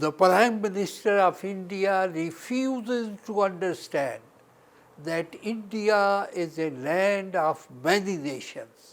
the Prime Minister of India refuses to understand that India is a land of many nations.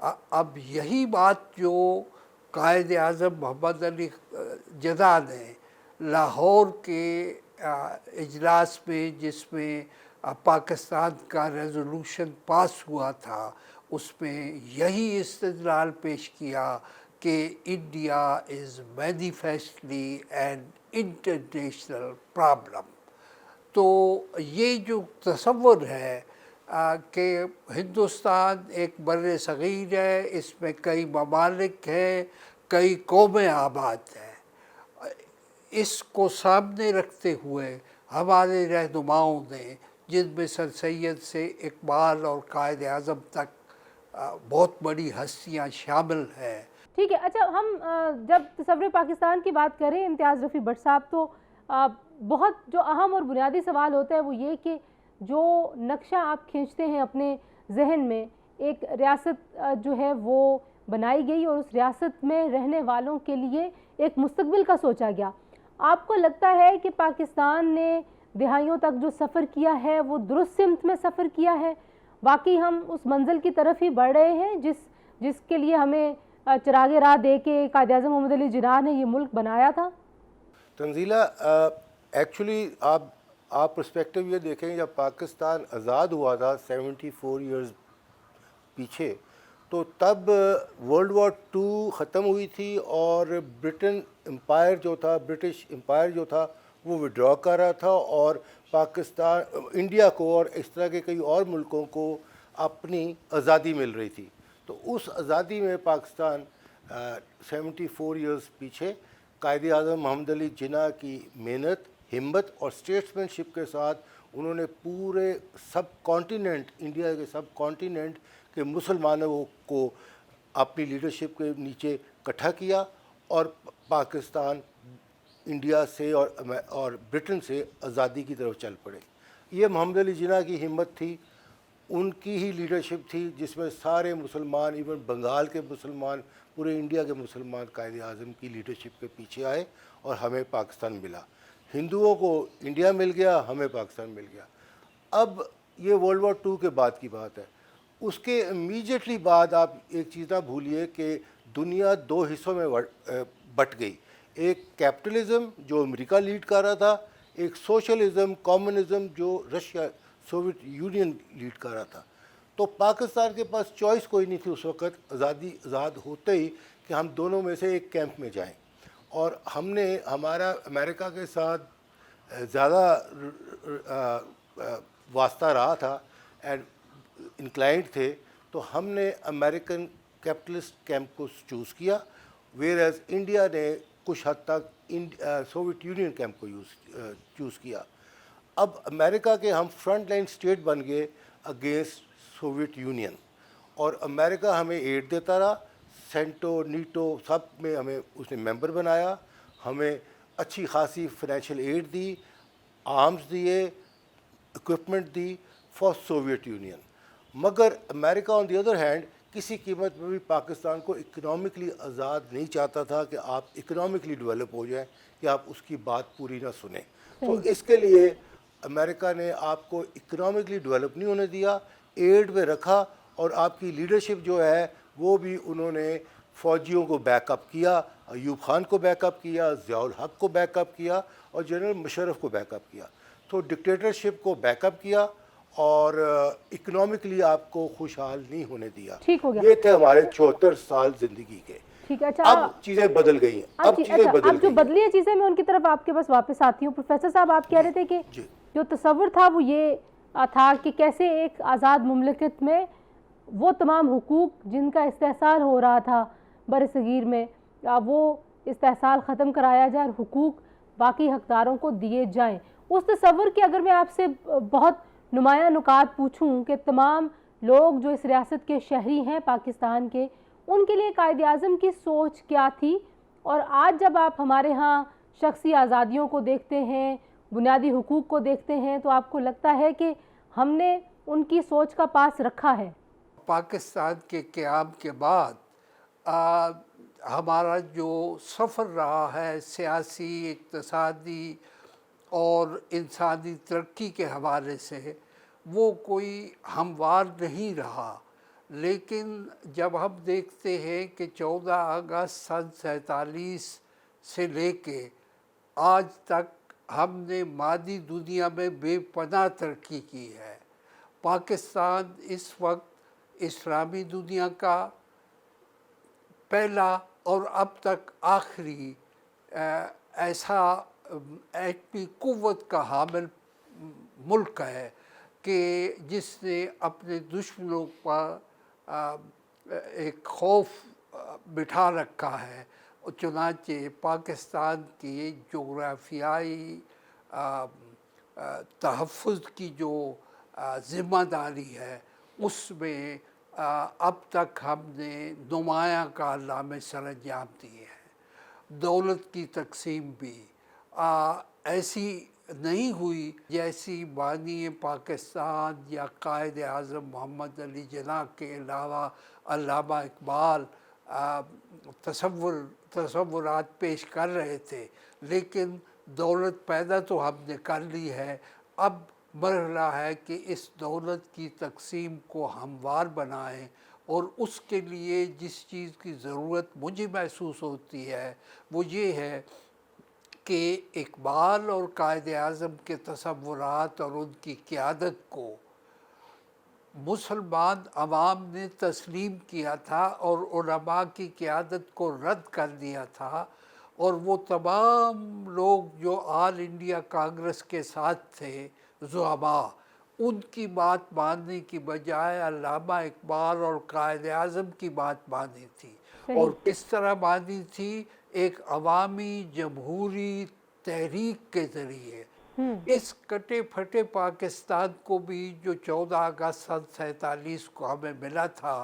اب یہی بات جو قائد اعظم محمد علی جناح نے لاہور کے اجلاس میں، جس میں پاکستان کا ریزولوشن پاس ہوا تھا، اس میں یہی استدلال پیش کیا کہ India is manifestly an international problem. تو یہ جو تصور ہے کہ ہندوستان ایک بر صغیر ہے، اس میں کئی ممالک ہیں، کئی قومیں آباد ہیں، اس کو سامنے رکھتے ہوئے ہمارے رہنماؤں نے، جن میں سر سید سے اقبال اور قائد اعظم تک بہت بڑی ہستیاں شامل ہیں۔ ٹھیک ہے، اچھا ہم جب تصور پاکستان کی بات کریں امتیاز رفیع بٹ صاحب، تو بہت جو اہم اور بنیادی سوال ہوتا ہے وہ یہ کہ جو نقشہ آپ کھینچتے ہیں اپنے ذہن میں، ایک ریاست جو ہے وہ بنائی گئی اور اس ریاست میں رہنے والوں کے لیے ایک مستقبل کا سوچا گیا۔ آپ کو لگتا ہے کہ پاکستان نے دہائیوں تک جو سفر کیا ہے وہ درست سمت میں سفر کیا ہے؟ واقعی ہم اس منزل کی طرف ہی بڑھ رہے ہیں جس کے لیے ہمیں چراغ راہ دے کے قائد اعظم محمد علی جناح نے یہ ملک بنایا تھا؟ تنزیلہ، ایکچولی آپ پرسپیکٹو یہ دیکھیں، جب پاکستان آزاد ہوا تھا 74 ایئرز پیچھے، تو تب ورلڈ وار 2 ختم ہوئی تھی اور برٹن امپائر جو تھا، برٹش امپائر جو تھا، وہ وڈرا کر رہا تھا، اور پاکستان، انڈیا کو اور اس طرح کے کئی اور ملکوں کو اپنی آزادی مل رہی تھی۔ تو اس آزادی میں پاکستان 74 ایئرز پیچھے قائد اعظم محمد علی جناح کی محنت، ہمت اور اسٹیٹسمین شپ کے ساتھ انہوں نے پورے سب کانٹیننٹ، انڈیا کے سب کانٹیننٹ کے مسلمانوں کو اپنی لیڈرشپ کے نیچے اکٹھا کیا، اور پاکستان انڈیا سے اور برٹن سے آزادی کی طرف چل پڑے۔ یہ محمد علی جناح کی ہمت تھی، ان کی ہی لیڈرشپ تھی، جس میں سارے مسلمان، ایون بنگال کے مسلمان، پورے انڈیا کے مسلمان قائد اعظم کی لیڈرشپ کے پیچھے آئے اور ہمیں پاکستان ملا۔ ہندوؤں کو انڈیا مل گیا، ہمیں پاکستان مل گیا۔ اب یہ ورلڈ وار 2 کے بعد کی بات ہے۔ اس کے امیجیٹلی بعد آپ ایک چیز نہ بھولیے کہ دنیا 2 حصوں میں بٹ گئی، ایک کیپٹلزم جو امریکہ لیڈ کر رہا تھا، ایک سوشلزم، کمیونزم جو رشیا، سوویت یونین لیڈ کر رہا تھا۔ تو پاکستان کے پاس چوائس کوئی نہیں تھی اس وقت، آزاد ہوتے ہی، کہ ہم دونوں میں سے ایک کیمپ میں جائیں۔ اور ہم نے، ہمارا امریکہ کے ساتھ زیادہ واسطہ رہا تھا، اینڈ انکلائنڈ تھے، تو ہم نے امریکن کیپٹلسٹ کیمپ کو چوز کیا، ویئر ایز انڈیا نے کچھ حد تک سوویت یونین کیمپ کو چوز کیا۔ اب امریکہ کے ہم فرنٹ لائن اسٹیٹ بن گئے اگینسٹ سوویت یونین، اور امریکہ ہمیں ایڈ دیتا رہا، سینٹو، نیٹو سب میں ہمیں اس نے ممبر بنایا، ہمیں اچھی خاصی فائنینشیل ایڈ دی، آرمز دیے، equipment the for Soviet union. مگر امریکہ آن دی ادر ہینڈ کسی قیمت پہ بھی پاکستان کو اکنامکلی آزاد نہیں چاہتا تھا کہ آپ اکنامکلی ڈیولپ ہو جائیں، کہ آپ اس کی بات پوری نہ سنیں۔ تو اس کے لیے امریکہ نے آپ کو اکنامکلی ڈیولپ نہیں ہونے دیا، ایڈ میں رکھا، اور آپ کی لیڈرشپ جو ہے وہ بھی انہوں نے فوجیوں کو بیک اپ کیا، ایوب خان کو بیک اپ کیا، ضیاء الحق کو بیک اپ کیا، اور جنرل مشرف کو بیک اپ کیا۔ تو ڈکٹیٹرشپ کو بیک اپ کیا اور اکنامکلی آپ کو خوشحال نہیں ہونے دیا۔ ٹھیک ہو گیا۔ یہ تھے ہمارے 74 سال زندگی کے۔ ٹھیک ہے، اچھا اب چیزیں بدل گئی ہیں، اب چیزیں بدل اب جو گئی بدلی ہیں چیزیں، میں ان کی طرف آپ کے پاس واپس آتی ہوں۔ پروفیسر صاحب، آپ کہہ رہے تھے کہ جو تصور تھا وہ یہ تھا کہ کیسے ایک آزاد مملکت میں وہ تمام حقوق جن کا استحصال ہو رہا تھا بر صغیر میں، وہ استحصال ختم کرایا جائے اور حقوق باقی حقداروں کو دیے جائیں۔ اس تصور کے اگر میں آپ سے بہت نمایاں نکات پوچھوں کہ تمام لوگ جو اس ریاست کے شہری ہیں پاکستان کے، ان کے لیے قائد اعظم کی سوچ کیا تھی؟ اور آج جب آپ ہمارے ہاں شخصی آزادیوں کو دیکھتے ہیں، بنیادی حقوق کو دیکھتے ہیں، تو آپ کو لگتا ہے کہ ہم نے ان کی سوچ کا پاس رکھا ہے؟ پاکستان کے قیام کے بعد ہمارا جو سفر رہا ہے سیاسی، اقتصادی اور انسانی ترقی کے حوالے سے، وہ کوئی ہموار نہیں رہا۔ لیکن جب ہم دیکھتے ہیں کہ 14 اگست سن 47 سے لے کے آج تک ہم نے مادی دنیا میں بے پناہ ترقی کی ہے. پاکستان اس وقت اسلامی دنیا کا پہلا اور اب تک آخری ایسا ایٹمی قوت کا حامل ملک ہے کہ جس نے اپنے دشمنوں پر ایک خوف بٹھا رکھا ہے. چنانچہ پاکستان کی جغرافیائی تحفظ کی جو ذمہ داری ہے اس میں اب تک ہم نے نمایاں کارنامے سر انجام دیے ہیں. دولت کی تقسیم بھی ایسی نہیں ہوئی جیسی بانی پاکستان یا قائد اعظم محمد علی جناح کے علاوہ علامہ اقبال تصورات پیش کر رہے تھے. لیکن دولت پیدا تو ہم نے کر لی ہے. اب مرحلہ ہے کہ اس دولت کی تقسیم کو ہموار بنائیں، اور اس کے لیے جس چیز کی ضرورت مجھے محسوس ہوتی ہے وہ یہ ہے کہ اقبال اور قائد اعظم کے تصورات اور ان کی قیادت کو مسلمان عوام نے تسلیم کیا تھا اور علماء کی قیادت کو رد کر دیا تھا. اور وہ تمام لوگ جو آل انڈیا کانگریس کے ساتھ تھے زعماء، ان کی بات ماننے کی بجائے علامہ اقبال اور قائد اعظم کی بات مانی تھی. اور کس طرح مانی تھی؟ ایک عوامی جمہوری تحریک کے ذریعے. اس کٹے پھٹے پاکستان کو بھی جو 14 اگست سن 47 کو ہمیں ملا تھا،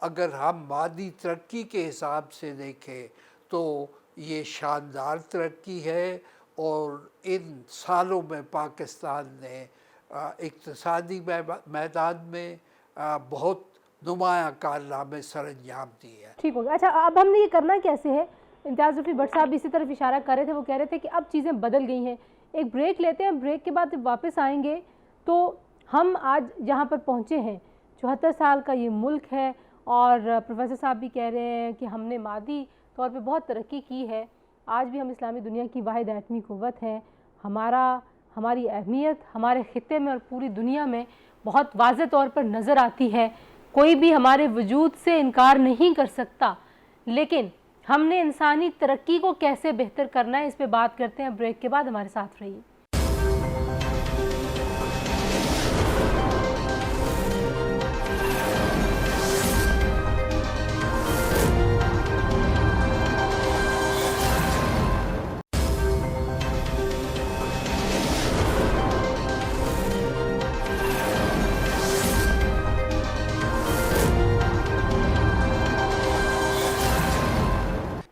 اگر ہم مادی ترقی کے حساب سے دیکھیں تو یہ شاندار ترقی ہے. اور ان سالوں میں پاکستان نے اقتصادی میدان میں بہت نمایاں کارنامے سر انجام دیے ہیں. ٹھیک ہو گیا. اچھا، اب ہم نے یہ کرنا کیسے ہے؟ امتیاز رفیع بٹ صاحب اسی طرف اشارہ کر رہے تھے. وہ کہہ رہے تھے کہ اب چیزیں بدل گئی ہیں. ایک بریک لیتے ہیں، بریک کے بعد واپس آئیں گے تو ہم آج جہاں پر پہنچے ہیں 74 سال کا یہ ملک ہے، اور پروفیسر صاحب بھی کہہ رہے ہیں کہ ہم نے مادی طور پہ بہت ترقی کی ہے. آج بھی ہم اسلامی دنیا کی واحد ایٹمی قوت ہیں. ہماری اہمیت ہمارے خطے میں اور پوری دنیا میں بہت واضح طور پر نظر آتی ہے. کوئی بھی ہمارے وجود سے انکار نہیں کر سکتا. لیکن ہم نے انسانی ترقی کو کیسے بہتر کرنا ہے، اس پہ بات کرتے ہیں. بریک کے بعد ہمارے ساتھ رہیے.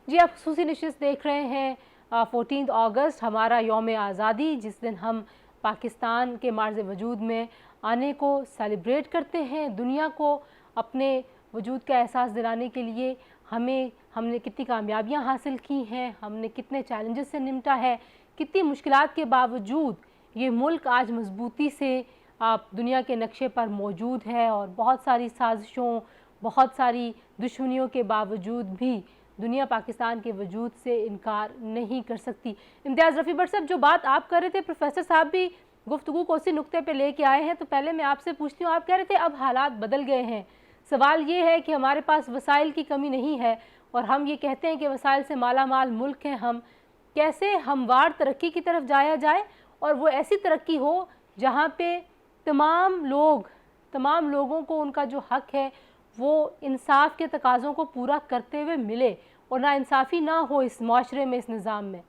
جی، آپ خصوصی نشست دیکھ رہے ہیں. 14 اگست ہمارا یوم آزادی، جس دن ہم پاکستان کے معرض وجود میں آنے کو سیلیبریٹ کرتے ہیں. دنیا کو اپنے وجود کا احساس دلانے کے لیے ہم نے کتنی کامیابیاں حاصل کی ہیں، ہم نے کتنے چیلنجز سے نمٹا ہے. کتنی مشکلات کے باوجود یہ ملک آج مضبوطی سے دنیا کے نقشے پر موجود ہے، اور بہت ساری سازشوں، بہت ساری دشمنیوں کے باوجود بھی دنیا پاکستان کے وجود سے انکار نہیں کر سکتی. امتیاز رفیع بٹ صاحب، جو بات آپ کر رہے تھے، پروفیسر صاحب بھی گفتگو کو اسی نقطے پہ لے کے آئے ہیں. تو پہلے میں آپ سے پوچھتی ہوں، آپ کہہ رہے تھے اب حالات بدل گئے ہیں. سوال یہ ہے کہ ہمارے پاس وسائل کی کمی نہیں ہے، اور ہم یہ کہتے ہیں کہ وسائل سے مالا مال ملک ہیں. ہم کیسے ہموار ترقی کی طرف جایا جائے، اور وہ ایسی ترقی ہو جہاں پہ تمام لوگوں کو ان کا جو حق ہے وہ انصاف کے تقاضوں کو پورا کرتے ہوئے ملے، اور نا انصافی نہ ہو اس معاشرے میں، اس نظام میں.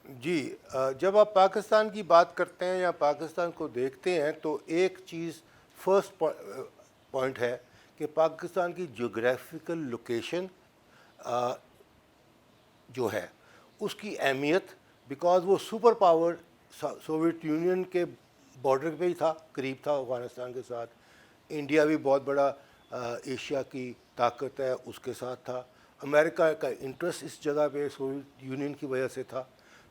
جی، جب آپ پاکستان کی بات کرتے ہیں یا پاکستان کو دیکھتے ہیں تو ایک چیز فرسٹ پوائنٹ ہے کہ پاکستان کی جغرافیکل لوکیشن جو ہے اس کی اہمیت، بیکاز وہ سپر پاور سوویت یونین کے بارڈر پہ ہی تھا، قریب تھا افغانستان کے ساتھ. انڈیا بھی بہت بڑا ایشیا کی طاقت ہے، اس کے ساتھ تھا. امریکہ کا انٹرسٹ اس جگہ پہ سوویت یونین کی وجہ سے تھا.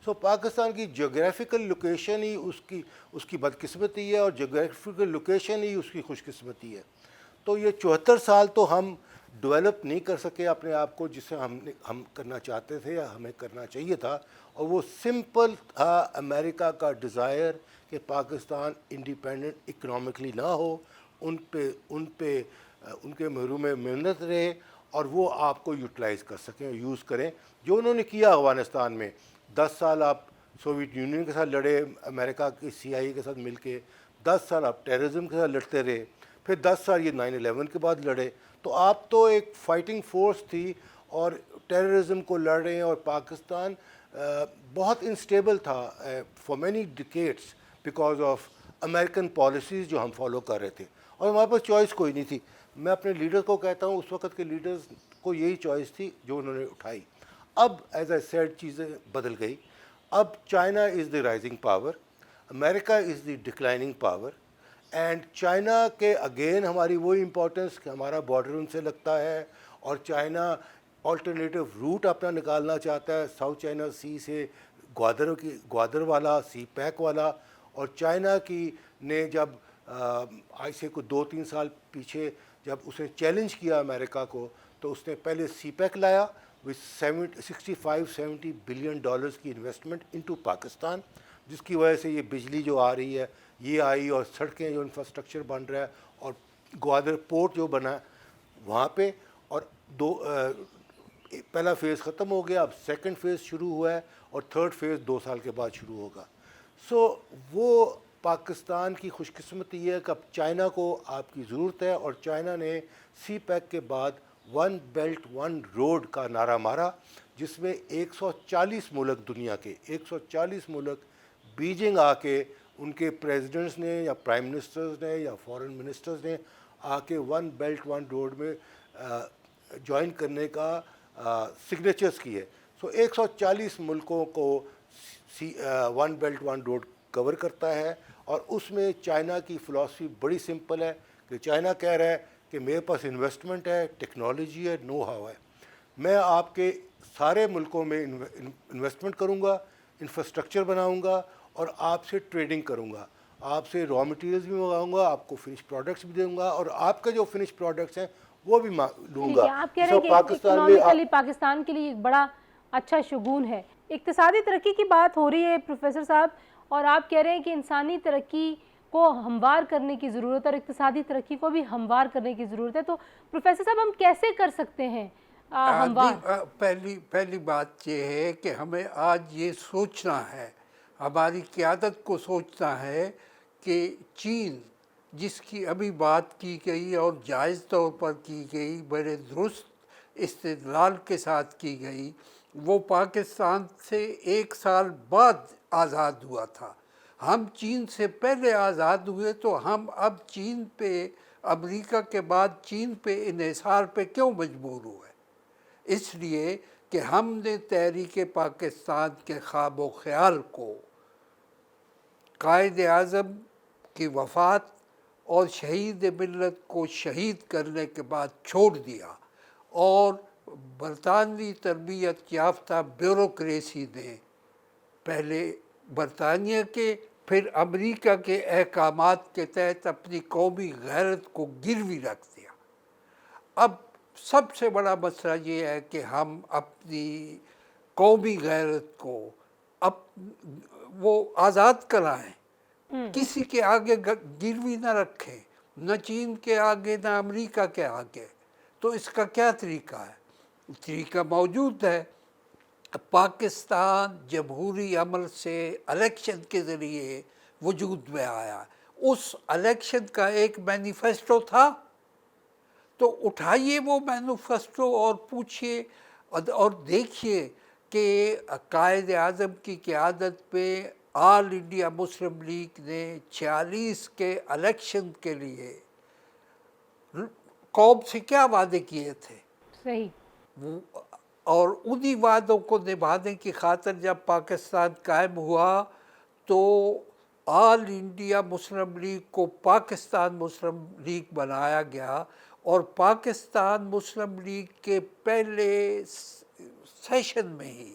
سو پاکستان کی جغرافیکل لوکیشن ہی اس کی بدقسمتی ہے، اور جغرافیکل لوکیشن ہی اس کی خوش قسمتی ہے. تو یہ 74 سال تو ہم ڈیولپ نہیں کر سکے اپنے آپ کو جسے ہم کرنا چاہتے تھے یا ہمیں کرنا چاہیے تھا. اور وہ سمپل تھا امریکہ کا ڈیزائر کہ پاکستان انڈیپینڈنٹ اکنامکلی نہ ہو، ان کے محروم محنت رہے، اور وہ آپ کو یوٹیلائز کر سکیں، یوز کریں، جو انہوں نے کیا افغانستان میں. 10 سال آپ سوویت یونین کے ساتھ لڑے، امریکہ کی CIA کے ساتھ مل کے. 10 سال آپ ٹیررزم کے ساتھ لڑتے رہے، پھر 10 سال یہ 9/11 کے بعد لڑے. تو آپ تو ایک فائٹنگ فورس تھی اور ٹیررزم کو لڑ رہے ہیں. اور پاکستان بہت انسٹیبل تھا for many decades because of American policies جو ہم فالو کر رہے تھے، اور ہمارے پاس چوائس کوئی نہیں تھی. میں اپنے لیڈر کو کہتا ہوں اس وقت کے لیڈرز کو یہی چوائس تھی جو انہوں نے اٹھائی. اب ایز اے سیڈ چیزیں بدل گئی. اب China is the rising power, America is the declining power. And China کے اگین ہماری وہی امپورٹنس کہ ہمارا بارڈر ان سے لگتا ہے، اور چائنا آلٹرنیٹیو روٹ اپنا نکالنا چاہتا ہے ساؤتھ چائنا سی سے، گوادر والا، سی پیک والا. اور چائنا کی نے جب آج سے کوئی 2-3 سال پیچھے جب اس نے چیلنج کیا امریکہ کو، تو اس نے پہلے سی پیک لایا وتھ 65-70 بلین ڈالرز کی انویسٹمنٹ انٹو پاکستان، جس کی وجہ سے یہ بجلی جو آ رہی ہے یہ آئی، اور سڑکیں جو انفراسٹرکچر بن رہا ہے، اور گوادر پورٹ جو بنا ہے وہاں پہ. اور پہلا فیز ختم ہو گیا، اب سیکنڈ فیز شروع ہوا ہے، اور تھرڈ فیز 2 سال کے بعد شروع ہوگا. سو وہ پاکستان کی خوش قسمتی ہے کہ اب چائنا کو آپ کی ضرورت ہے. اور چائنا نے سی پیک کے بعد 1 بیلٹ 1 روڈ کا نعرہ مارا، جس میں 140 ملک، دنیا کے 140 ملک بیجنگ آ کے ان کے پریزیڈنٹس نے یا پرائم منسٹرز نے یا فارن منسٹرز نے آ کے 1 بیلٹ 1 روڈ میں جوائن کرنے کا سگنیچرز کی ہے. سو 140 ملکوں کو 1 بیلٹ 1 روڈ کور کرتا ہے. اور اس میں چائنا کی فلاسفی بڑی سمپل ہے کہ چائنا کہہ رہا ہے کہ میرے پاس انویسٹمنٹ ہے، ٹیکنالوجی ہے، نو ہاؤ ہے، میں آپ کے سارے ملکوں میں انویسٹمنٹ کروں گا، انفراسٹرکچر بناؤں گا، اور آپ سے ٹریڈنگ کروں گا، آپ سے را مٹیریلز بھی منگاؤں گا، آپ کو فنش پروڈکٹس بھی دوں گا، اور آپ کے جو فنش پروڈکٹس ہیں وہ بھی لوں گا. آپ کہہ رہے ہیں کہ اکنامکلی پاکستان کے لیے ایک بڑا اچھا شگون ہے. اقتصادی ترقی کی بات ہو رہی ہے پروفیسر صاحب، اور آپ کہہ رہے ہیں کہ انسانی ترقی کو ہموار کرنے کی ضرورت ہے اور اقتصادی ترقی کو بھی ہموار کرنے کی ضرورت ہے. تو پروفیسر صاحب ہم کیسے کر سکتے ہیں ہموار؟ پہلی بات یہ ہے کہ ہمیں آج یہ سوچنا ہے، ہماری قیادت کو سوچنا ہے کہ چین جس کی ابھی بات کی گئی اور جائز طور پر کی گئی، بڑے درست استدلال کے ساتھ کی گئی، وہ پاکستان سے 1 سال بعد آزاد ہوا تھا. ہم چین سے پہلے آزاد ہوئے، تو ہم اب چین پہ، امریکہ کے بعد چین پہ انحصار پہ کیوں مجبور ہوئے؟ اس لیے کہ ہم نے تحریک پاکستان کے خواب و خیال کو قائد اعظم کی وفات اور شہید ملت کو شہید کرنے کے بعد چھوڑ دیا، اور برطانوی تربیت یافتہ بیوروکریسی نے پہلے برطانیہ کے پھر امریکہ کے احکامات کے تحت اپنی قومی غیرت کو گروی رکھ دیا. اب سب سے بڑا مسئلہ یہ ہے کہ ہم اپنی قومی غیرت کو وہ آزاد کرائیں، کسی کے آگے گروی نہ رکھیں، نہ چین کے آگے نہ امریکہ کے آگے. تو اس کا کیا طریقہ ہے؟ طریقہ موجود ہے. پاکستان جمہوری عمل سے الیکشن کے ذریعے وجود میں آیا. اس الیکشن کا ایک مینیفیسٹو تھا، تو اٹھائیے وہ مینیفیسٹو اور پوچھئے اور دیکھیے کہ قائد اعظم کی قیادت پہ آل انڈیا مسلم لیگ نے 46 کے الیکشن کے لیے قوم سے کیا وعدے کیے تھے. صحیح. اور انہی وعدوں کو نبھانے کی خاطر جب پاکستان قائم ہوا، تو آل انڈیا مسلم لیگ کو پاکستان مسلم لیگ بنایا گیا، اور پاکستان مسلم لیگ کے پہلے سیشن میں ہی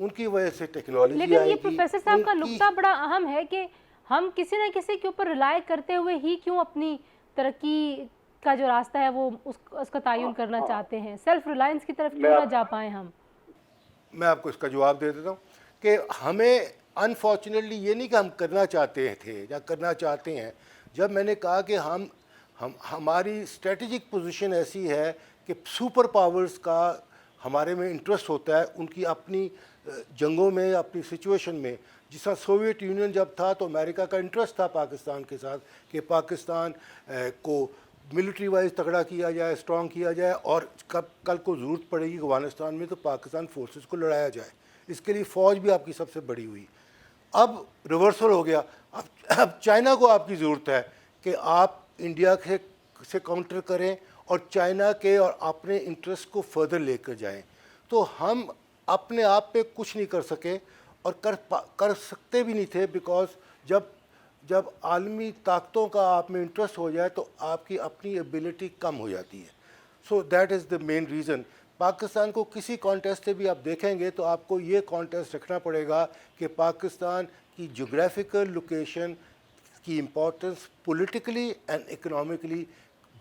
ان کی وجہ سے ٹیکنالوجی لیکن آئے یہ گی. پروفیسر صاحب کا ان کی- نقطہ بڑا اہم ہے کہ ہم کسی نہ کسی کے اوپر ریلائی کرتے ہوئے ہی کیوں اپنی ترقی کا جو راستہ ہے وہ اس کا تعین کرنا چاہتے ہیں. سیلف ریلائنس کی طرف کیوں نہ جا پائیں ہم؟ میں آپ کو اس کا جواب دے دیتا ہوں کہ ہمیں انفارچونیٹلی یہ نہیں کہ ہم کرنا چاہتے تھے یا کرنا چاہتے ہیں. جب میں نے کہا کہ ہماری اسٹریٹجک پوزیشن ایسی ہے کہ سپر پاورز کا ہمارے میں انٹرسٹ ہوتا ہے ان کی اپنی جنگوں میں, اپنی سچویشن میں. جس طرح سوویت یونین جب تھا تو امریکہ کا انٹرسٹ تھا پاکستان کے ساتھ کہ پاکستان کو ملٹری وائز تگڑا کیا جائے, اسٹرانگ کیا جائے, اور کل کو ضرورت پڑے گی افغانستان میں تو پاکستان فورسز کو لڑایا جائے. اس کے لیے فوج بھی آپ کی سب سے بڑی ہوئی. اب ریورسل ہو گیا. اب چائنا کو آپ کی ضرورت ہے کہ آپ انڈیا سے کاؤنٹر کریں اور چائنا کے اور اپنے انٹرسٹ کو فردر لے کر جائیں. تو ہم اپنے آپ پہ کچھ نہیں کر سکے اور کر سکتے بھی نہیں تھے, بیکاز جب عالمی طاقتوں کا آپ میں انٹرسٹ ہو جائے تو آپ کی اپنی ایبلٹی کم ہو جاتی ہے. So that is the main reason. Pakistan کو کسی کانٹیسٹ سے بھی آپ دیکھیں گے تو آپ کو یہ کانٹیسٹ رکھنا پڑے گا کہ پاکستان کی جغرافیکل لوکیشن کی امپورٹنس پولیٹیکلی اینڈ اکنامکلی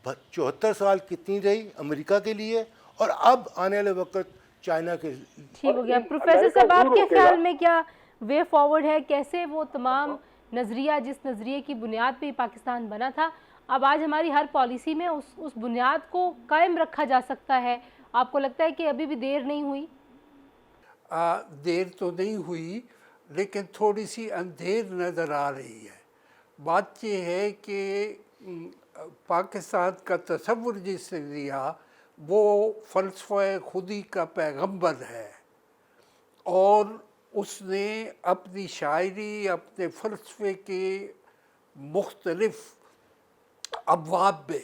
74 سال کتنی رہی امریکہ کے لیے, اور اب آنے والے وقت چائنا کے. ٹھیک ہو گیا. پروفیسر صاحب آپ کے خیال میں کیا وے فارورڈ ہے, کیسے وہ تمام نظریہ جس نظریے کی بنیاد پہ پاکستان بنا تھا اب آج ہماری ہر پالیسی میں اس بنیاد کو قائم رکھا جا سکتا ہے؟ آپ کو لگتا ہے کہ ابھی بھی دیر نہیں ہوئی؟ دیر تو نہیں ہوئی لیکن تھوڑی سی اندھیر نظر آ رہی ہے. بات یہ ہے کہ پاکستان کا تصور جس نے لیا وہ فلسفہ خودی کا پیغمبر ہے, اور اس نے اپنی شاعری, اپنے فلسفے کے مختلف ابواب میں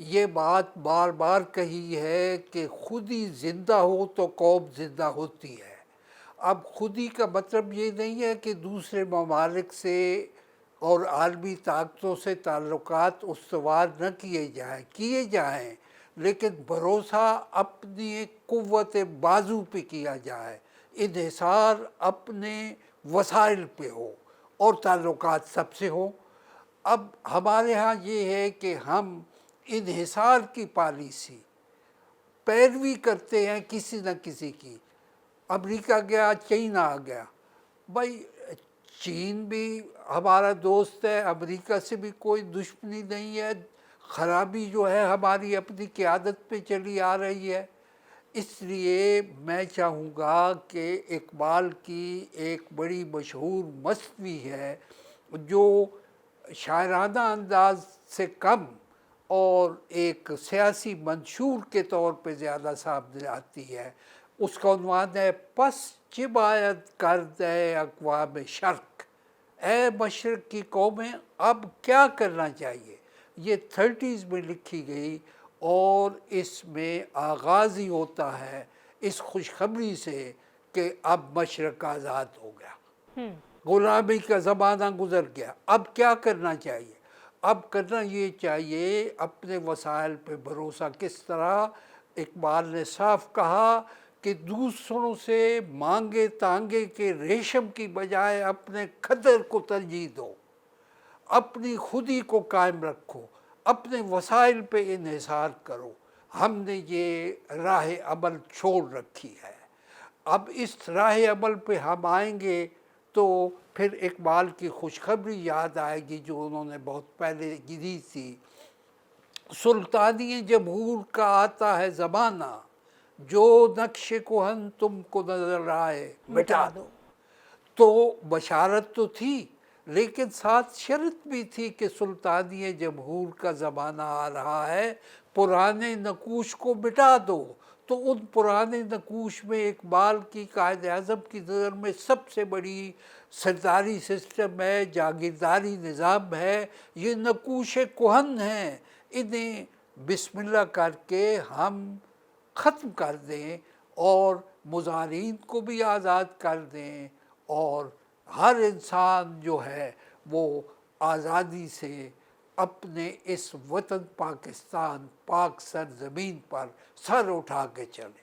یہ بات بار بار کہی ہے کہ خودی زندہ ہو تو قوم زندہ ہوتی ہے. اب خودی کا مطلب یہ نہیں ہے کہ دوسرے ممالک سے اور عالمی طاقتوں سے تعلقات استوار نہ کیے جائیں لیکن بھروسہ اپنی قوت بازو پہ کیا جائے, انحصار اپنے وسائل پہ ہو اور تعلقات سب سے ہو. اب ہمارے ہاں یہ ہے کہ ہم انحصار کی پالیسی پیروی کرتے ہیں کسی نہ کسی کی. امریکہ گیا, چین آ گیا. بھائی چین بھی ہمارا دوست ہے, امریکہ سے بھی کوئی دشمنی نہیں ہے. خرابی جو ہے ہماری اپنی قیادت پہ چلی آ رہی ہے. اس لیے میں چاہوں گا کہ اقبال کی ایک بڑی مشہور مثنوی ہے جو شاعرانہ انداز سے کم اور ایک سیاسی منشور کے طور پہ زیادہ سامنے آتی ہے. اس کا عنوان ہے پس چه باید کرد اقوام شرق, اے مشرق کی قومیں اب کیا کرنا چاہیے. یہ 30s میں لکھی گئی اور اس میں آغاز ہی ہوتا ہے اس خوشخبری سے کہ اب مشرق آزاد ہو گیا, غلامی کا زمانہ گزر گیا, اب کیا کرنا چاہیے. اب کرنا یہ چاہیے اپنے وسائل پہ بھروسہ. کس طرح اقبال نے صاف کہا کہ دوسروں سے مانگے تانگے کے ریشم کی بجائے اپنے کھدر کو ترجیح دو, اپنی خودی کو قائم رکھو, اپنے وسائل پہ انحصار کرو. ہم نے یہ راہ عمل چھوڑ رکھی ہے. اب اس راہ عمل پہ ہم آئیں گے تو پھر اقبال کی خوشخبری یاد آئے گی جو انہوں نے بہت پہلے دی تھی, سلطانی جمہور کا آتا ہے زمانہ, جو نقش کہن تم کو نظر آئے مٹا دو. تو بشارت تو تھی لیکن ساتھ شرط بھی تھی کہ سلطانی جمہور کا زمانہ آ رہا ہے, پرانے نقوش کو مٹا دو. تو ان پرانے نقوش میں اقبال کی قائد اعظم کی نظر میں سب سے بڑی سرداری سسٹم ہے, جاگیرداری نظام ہے. یہ نقوش کہن ہیں, انہیں بسم اللہ کر کے ہم ختم کر دیں اور مظاہرین کو بھی آزاد کر دیں, اور ہر انسان جو ہے وہ آزادی سے اپنے اس وطن پاکستان پاک سرزمین پر سر اٹھا کے چلے.